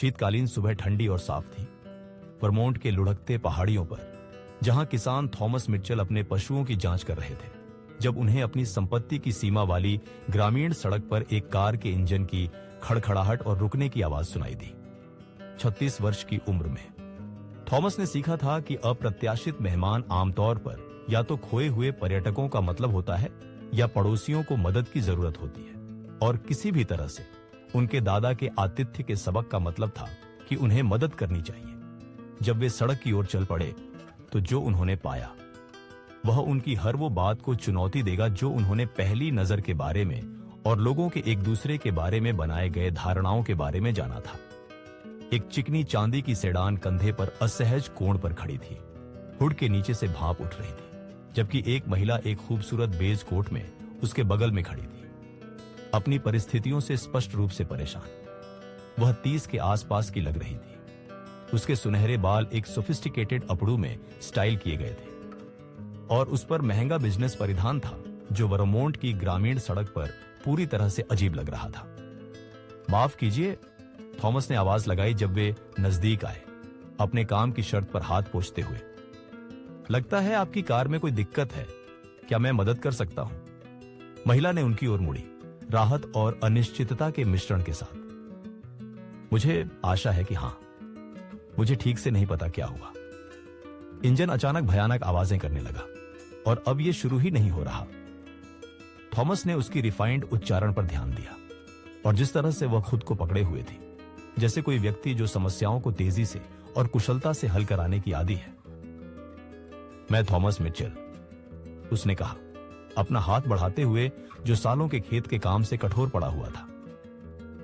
शीतकालीन सुबह ठंडी और साफ थी। वर्मोंट के लुढ़कते पहाड़ियों पर जहां किसान थॉमस मिचेल अपने पशुओं की जांच कर रहे थे, जब उन्हें अपनी संपत्ति की सीमा वाली ग्रामीण सड़क पर एक कार के इंजन की खड़खड़ाहट और रुकने की आवाज सुनाई दी। 36 वर्ष की उम्र में थॉमस ने सीखा था कि अप्रत्याशित मेहमान आमतौर पर या तो खोए हुए पर्यटकों का मतलब होता है या पड़ोसियों को मदद की जरूरत होती है, और किसी भी तरह से उनके दादा के आतिथ्य के सबक का मतलब था कि उन्हें मदद करनी चाहिए। जब वे सड़क की ओर चल पड़े तो जो उन्होंने पाया वह उनकी हर वो बात को चुनौती देगा जो उन्होंने पहली नजर के बारे में और लोगों के एक दूसरे के बारे में बनाए गए धारणाओं के बारे में जाना था। एक चिकनी चांदी की सेडान कंधे पर असहज कोण पर खड़ी थी। हुड के नीचे से भाप उठ रही थी, जबकि एक महिला एक खूबसूरत बेज कोट में उसके बगल में खड़ी थी, अपनी परिस्थितियों से स्पष्ट रूप से परेशान। वह 30 के आसपास की लग रही थी। उसके सुनहरे बाल एक सोफिस्टिकेटेड अपड़ू में स्टाइल किए गए थे और उस पर महंगा बिजनेस परिधान था जो वर्मोंट की ग्रामीण सड़क पर पूरी तरह से अजीब लग रहा था। माफ कीजिए, थॉमस ने आवाज लगाई जब वे नजदीक आए, अपने काम की शर्त पर हाथ पोंछते हुए। लगता है आपकी कार में कोई दिक्कत है, क्या मैं मदद कर सकता हूं? महिला ने उनकी ओर मुड़ी, राहत और अनिश्चितता के मिश्रण के साथ। मुझे आशा है कि हां। मुझे ठीक से नहीं पता क्या हुआ। इंजन अचानक भयानक आवाजें करने लगा और अब यह शुरू ही नहीं हो रहा। थॉमस ने उसकी रिफाइंड उच्चारण पर ध्यान दिया और जिस तरह से वह खुद को पकड़े हुए थी, जैसे कोई व्यक्ति जो समस्याओं को तेजी से और कुशलता से हल कराने की आदी है। मैं थॉमस मिचेल, उसने कहा, अपना हाथ बढ़ाते हुए जो सालों के खेत के काम से कठोर पड़ा हुआ था।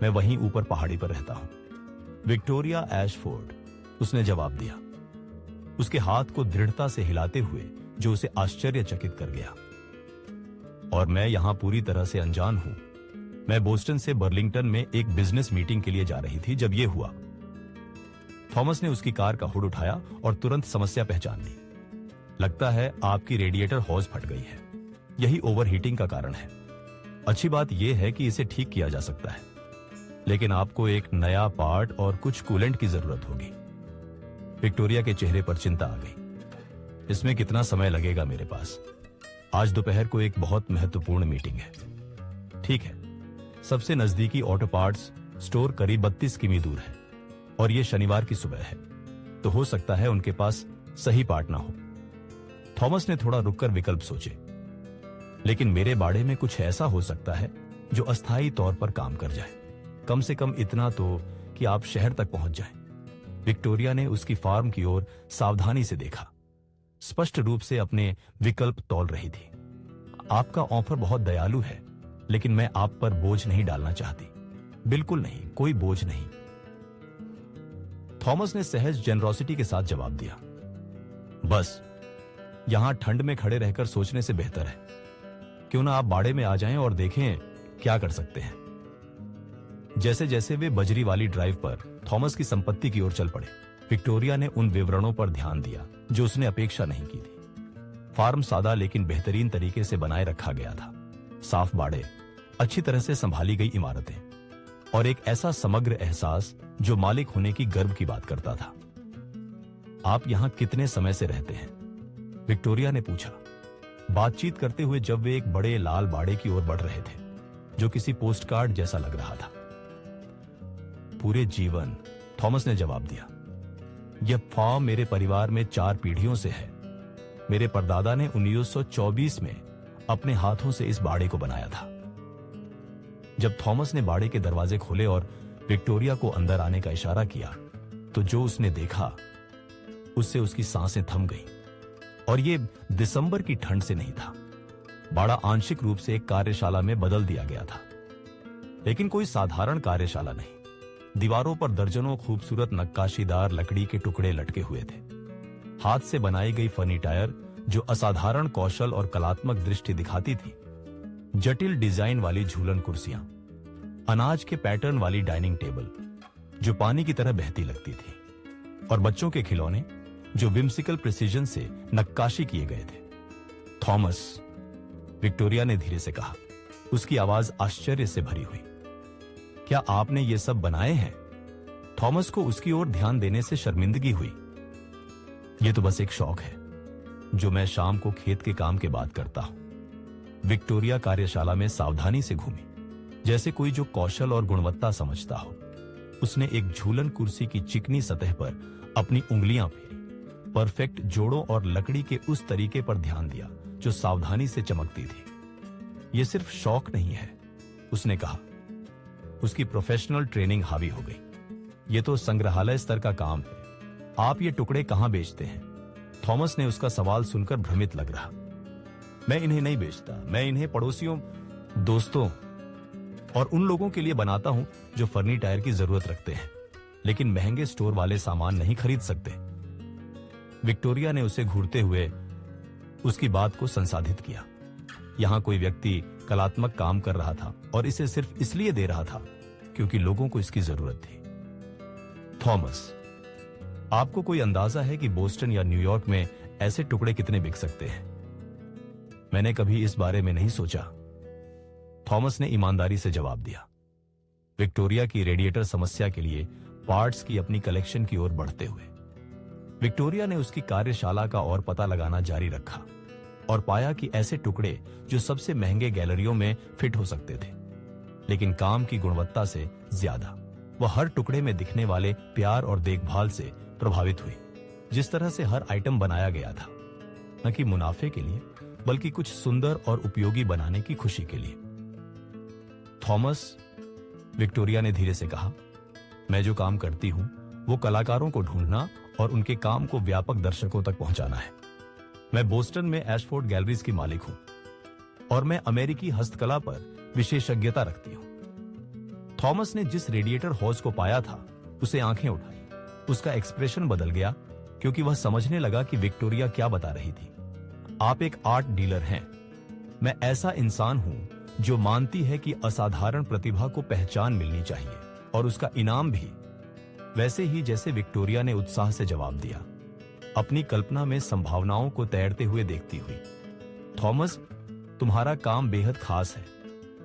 मैं वहीं ऊपर पहाड़ी पर रहता हूं, विक्टोरिया एशफोर्ड, उसने जवाब दिया, उसके हाथ को दृढ़ता से हिलाते हुए जो उसे आश्चर्यचकित कर गया। और मैं यहां पूरी तरह से अनजान हूं। मैं बोस्टन से बर्लिंगटन में एक बिजनेस मीटिंग के लिए जा रही थी जब यह हुआ। थॉमस ने उसकी कार का हुड उठाया और तुरंत समस्या पहचान ली। लगता है आपकी रेडिएटर हॉज फट गई है। यही ओवरहीटिंग का कारण है। अच्छी बात यह है कि इसे ठीक किया जा सकता है, लेकिन आपको एक नया पार्ट और कुछ कूलेंट की जरूरत होगी। विक्टोरिया के चेहरे पर चिंता आ गई। इसमें कितना समय लगेगा मेरे पास? आज दोपहर को एक बहुत महत्वपूर्ण मीटिंग है। ठीक है, सबसे नजदीकी ऑटो पार्ट्स स्टोर करीब 32 किमी दूर है और यह शनिवार की सुबह है, तो हो सकता है उनके पास सही पार्ट ना हो। थॉमस ने थोड़ा रुककर विकल्प सोचे। लेकिन मेरे बाड़े में कुछ ऐसा हो सकता है जो अस्थायी तौर पर काम कर जाए, कम से कम इतना तो कि आप शहर तक पहुंच जाएं। विक्टोरिया ने उसकी फार्म की ओर सावधानी से देखा, स्पष्ट रूप से अपने विकल्प तौल रही थी। आपका ऑफर बहुत दयालु है, लेकिन मैं आप पर बोझ नहीं डालना चाहती। बिल्कुल नहीं, कोई बोझ नहीं। थॉमस ने सहज जेनरोसिटी के साथ जवाब दिया, बस यहां ठंड में खड़े रहकर सोचने से बेहतर है। क्यों ना आप बाड़े में आ जाएं और देखें क्या कर सकते हैं। जैसे जैसे वे बजरी वाली ड्राइव पर थॉमस की संपत्ति की ओर चल पड़े, विक्टोरिया ने उन विवरणों पर ध्यान दिया जो उसने अपेक्षा नहीं की थी। फार्म सादा लेकिन बेहतरीन तरीके से बनाए रखा गया था। साफ बाड़े, अच्छी तरह से संभाली गई इमारतें और एक ऐसा समग्र एहसास जो मालिक होने की गर्व की बात करता था। आप यहां कितने समय से रहते हैं? विक्टोरिया ने पूछा, बातचीत करते हुए जब वे एक बड़े लाल बाड़े की ओर बढ़ रहे थे जो किसी पोस्टकार्ड जैसा लग रहा था। पूरे जीवन, थॉमस ने जवाब दिया। यह फार्म मेरे परिवार में 4 पीढ़ियों से है। मेरे परदादा ने 1924 में अपने हाथों से इस बाड़े को बनाया था। जब थॉमस ने बाड़े के दरवाजे खोले और विक्टोरिया को अंदर आने का इशारा किया, तो जो उसने देखा उससे उसकी सांसें थम गईं। और यह दिसंबर की ठंड से नहीं था। बाड़ा आंशिक रूप से एक कार्यशाला में बदल दिया गया था, लेकिन कोई साधारण कार्यशाला नहीं। दीवारों पर दर्जनों खूबसूरत नक्काशीदार लकड़ी के टुकड़े लटके हुए थे। हाथ से बनाई गई फर्नीटायर जो असाधारण कौशल और कलात्मक दृष्टि दिखाती थी। जटिल डिजाइन वाली झूलन कुर्सियां, अनाज के पैटर्न वाली डाइनिंग टेबल जो पानी की तरह बहती लगती थी, और बच्चों के खिलौने जो विम्सिकल प्रिसीजन से नक्काशी किए गए थे। थॉमस, विक्टोरिया ने धीरे से कहा, उसकी आवाज आश्चर्य से भरी हुई। क्या आपने ये सब बनाए हैं? थॉमस को उसकी ओर ध्यान देने से शर्मिंदगी हुई। यह तो बस एक शौक है जो मैं शाम को खेत के काम के बाद करता हूं। विक्टोरिया कार्यशाला में सावधानी से घूमी, जैसे कोई जो कौशल और गुणवत्ता समझता हो। उसने एक झूलन कुर्सी की चिकनी सतह पर अपनी उंगलियां फेरी, परफेक्ट जोड़ों और लकड़ी के उस तरीके पर ध्यान दिया जो सावधानी से चमकती थी। यह सिर्फ शौक नहीं है, उसने कहा। उसकी प्रोफेशनल ट्रेनिंग हावी हो गई। यह तो संग्रहालय स्तर का काम है। आप ये टुकड़े कहां बेचते हैं? थॉमस ने उसका सवाल सुनकर भ्रमित लग रहा। मैं इन्हें नहीं बेचता, मैं इन्हें पड़ोसियों, दोस्तों और उन लोगों के लिए बनाता हूं जो फर्नी टायर की जरूरत रखते हैं, लेकिन महंगे स्टोर वाले सामान नहीं खरीद सकते। विक्टोरिया ने उसे घूरते हुए उसकी बात को संसाधित किया। यहां कोई व्यक्ति कलात्मक काम कर रहा था और इसे सिर्फ इसलिए दे रहा था क्योंकि लोगों को इसकी जरूरत थी। थॉमस, आपको कोई अंदाजा है कि बोस्टन या न्यूयॉर्क में ऐसे टुकड़े कितने बिक सकते हैं? मैंने कभी इस बारे में नहीं सोचा, थॉमस ने ईमानदारी से जवाब दिया। विक्टोरिया की रेडिएटर समस्या के लिए पार्ट्स की अपनी कलेक्शन की ओर बढ़ते हुए विक्टोरिया ने उसकी कार्यशाला का और पता लगाना जारी रखा और पाया कि ऐसे टुकड़े जो सबसे महंगे गैलरियों में फिट हो सकते थे, लेकिन काम की गुणवत्ता से ज्यादा वह हर टुकड़े में दिखने वाले प्यार और देखभाल से प्रभावित हुई, जिस तरह से हर आइटम बनाया गया था, न कि मुनाफे के लिए बल्कि कुछ सुंदर और उपयोगी बनाने की खुशी के लिए। थॉमस, विक्टोरिया ने धीरे से कहा, मैं जो काम करती हूं वो कलाकारों को ढूंढना और उनके काम को व्यापक दर्शकों तक पहुंचाना है। मैं बोस्टन में एशफोर्ड गैलरीज की मालिक हूं और मैं अमेरिकी हस्तकला पर विशेषज्ञता रखती हूं। थॉमस ने जिस रेडिएटर हॉज को पाया था उसे आंखें उठाई। उसका एक्सप्रेशन बदल गया क्योंकि वह समझने लगा कि विक्टोरिया क्या बता रही थी। आप एक आर्ट डीलर हैं। मैं ऐसा इंसान हूं जो मानती है कि असाधारण प्रतिभा को पहचान मिलनी चाहिए और उसका इनाम भी। वैसे ही जैसे विक्टोरिया ने उत्साह से जवाब दिया, अपनी कल्पना में संभावनाओं को तैरते हुए देखती हुई। थॉमस, तुम्हारा काम बेहद खास है।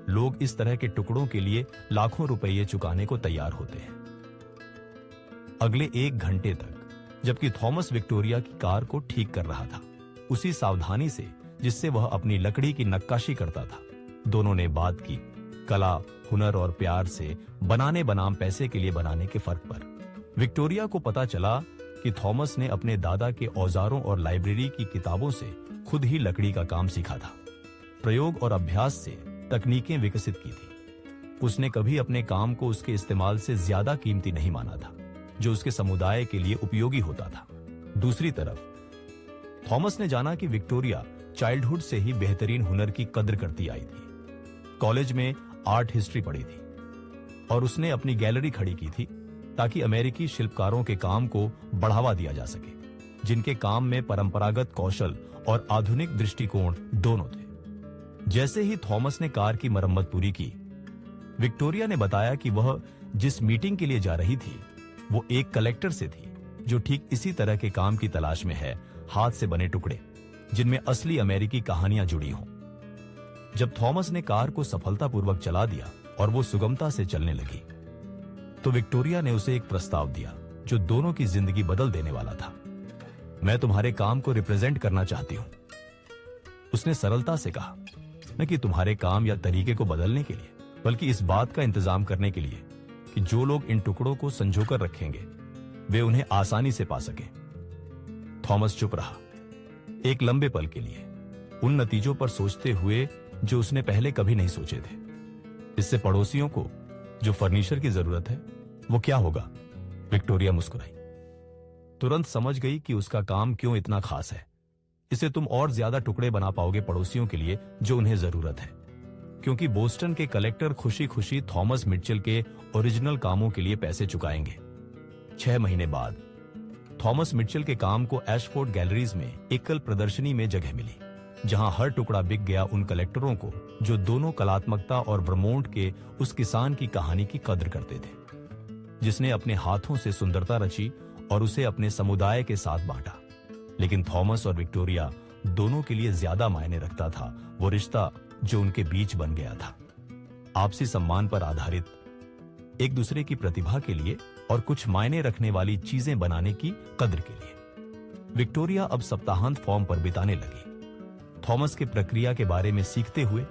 लोग इस तरह के टुकड़ों के लिए लाखों रुपये चुकाने को तैयार होते हैं। अगले 1 घंटे तक जबकि थॉमस विक्टोरिया की कार को ठीक कर रहा था, उसी सावधानी से जिससे वह अपनी लकड़ी की नक्काशी करता था, दोनों ने बात की कला, हुनर और प्यार से बनाने बनाम पैसे के लिए बनाने के फर्क पर। विक्टोरिया को पता चला कि थॉमस ने अपने दादा के औजारों और लाइब्रेरी की किताबों से खुद ही लकड़ी का काम सीखा था। प्रयोग और अभ्यास से तकनीकें विकसित की थी। उसने कभी अपने काम को उसके इस्तेमाल से ज्यादा कीमती नहीं माना था, जो उसके समुदाय के लिए उपयोगी होता था। दूसरी तरफ थॉमस ने जाना कि विक्टोरिया चाइल्डहुड से ही बेहतरीन हुनर की कद्र करती आई थी। कॉलेज में आर्ट हिस्ट्री पढ़ी थी और उसने अपनी गैलरी खड़ी की थी ताकि अमेरिकी शिल्पकारों के काम को बढ़ावा दिया जा सके, जिनके काम में परंपरागत कौशल और आधुनिक दृष्टिकोण दोनों थे। जैसे ही थॉमस ने कार की मरम्मत पूरी की, विक्टोरिया ने बताया कि वह जिस मीटिंग के लिए जा रही थी वो एक कलेक्टर से थी जो ठीक इसी तरह के काम की तलाश में है, हाथ से बने टुकड़े जिनमें असली अमेरिकी कहानियां जुड़ी हों। जब थॉमस ने कार को सफलतापूर्वक चला दिया और वो सुगमता से चलने लगी, तो विक्टोरिया ने उसे एक प्रस्ताव दिया जो दोनों की जिंदगी बदल देने वाला था। मैं तुम्हारे काम को रिप्रेजेंट करना चाहती हूं, उसने सरलता से कहा। न कि तुम्हारे काम या तरीके को बदलने के लिए, बल्कि इस बात का इंतजाम करने के लिए कि जो लोग इन टुकड़ों को संजोकर रखेंगे वे उन्हें आसानी से पा सकें। थॉमस चुप रहा एक लंबे पल के लिए, उन नतीजों पर सोचते हुए जो उसने पहले कभी नहीं सोचे थे। इससे पड़ोसियों को जो फर्नीचर की जरूरत है वो क्या होगा? विक्टोरिया मुस्कुराई। तुरंत समझ गई कि उसका काम क्यों इतना खास है। इससे तुम और ज्यादा टुकड़े बना पाओगे पड़ोसियों के लिए जो उन्हें जरूरत है, क्योंकि बोस्टन के कलेक्टर खुशी खुशी थॉमस मिटचेल के ओरिजिनल कामों के लिए पैसे चुकाएंगे। 6 महीने बाद थॉमस मिटचेल के काम को एशफोर्ड गैलरीज में एकल प्रदर्शनी में जगह मिली, जहां हर टुकड़ा बिक गया उन कलेक्टरों को जो दोनों कलात्मकता और वर्मोंट के उस किसान की कहानी की कद्र करते थे, जिसने अपने हाथों से सुंदरता रची और उसे अपने समुदाय के साथ बांटा। लेकिन थॉमस और विक्टोरिया दोनों के लिए ज्यादा मायने रखता था वो रिश्ता जो उनके बीच बन गया था, आपसी सम्मान पर आधारित, एक दूसरे की प्रतिभा के लिए और कुछ मायने रखने वाली चीजें बनाने की कद्र के लिए। विक्टोरिया अब सप्ताहांत फॉर्म पर बिताने लगी, थॉमस के प्रक्रिया के बारे में सीखते हुए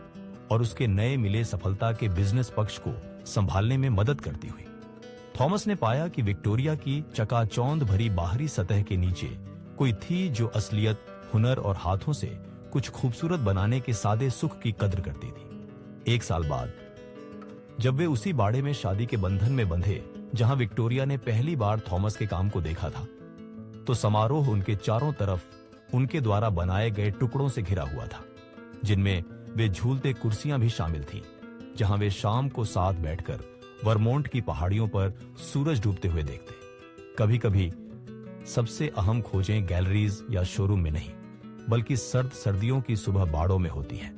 और उसके नए मिले सफलता के बिजनेस पक्ष को संभालने में मदद करती हुई। थॉमस ने पाया कि विक्टोरिया की चकाचौंध भरी बाहरी सतह के नीचे कोई थी जो असलियत, हुनर और हाथों से कुछ खूबसूरत बनाने के सादे सुख की कद्र करती थी। 1 साल बाद जब वे उसी बाड़े में शादी के बंधन में बंधे जहां विक्टोरिया ने पहली बार थॉमस के काम को देखा था, तो समारोह उनके चारों तरफ उनके द्वारा बनाए गए टुकड़ों से घिरा हुआ था, जिनमें वे झूलते कुर्सियां भी शामिल थीं, जहां वे शाम को साथ बैठकर वर्मोंट की पहाड़ियों पर सूरज डूबते हुए देखते। कभी कभी सबसे अहम खोजें गैलरीज या शोरूम में नहीं, बल्कि सर्द सर्दियों की सुबह बाड़ों में होती हैं,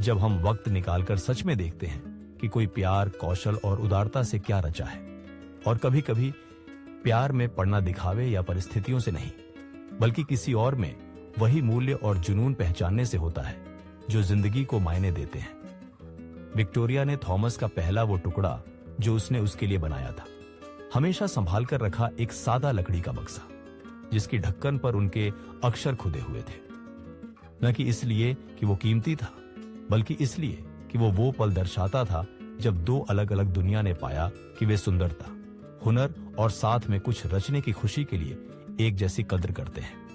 जब हम वक्त निकालकर सच में देखते हैं कि कोई प्यार, कौशल और उदारता से क्या रचा है। और कभी कभी प्यार में पड़ना दिखावे या परिस्थितियों से नहीं, बल्कि किसी और में वही मूल्य और जुनून पहचानने से होता है जो जिंदगी को मायने देते हैं। विक्टोरिया ने थॉमस का पहला वो टुकड़ा जो उसने उसके लिए बनाया था हमेशा संभाल कर रखा, एक सादा लकड़ी का बक्सा, जिसकी ढक्कन पर उनके अक्षर खुदे हुए थे। न कि इसलिए कि वो कीमती था, बल्कि इसलिए कि वो पल दर्शाता था जब 2 अलग अलग दुनिया ने पाया कि वे सुंदरता, हुनर और साथ में कुछ रचने की खुशी के लिए एक जैसी कद्र करते हैं।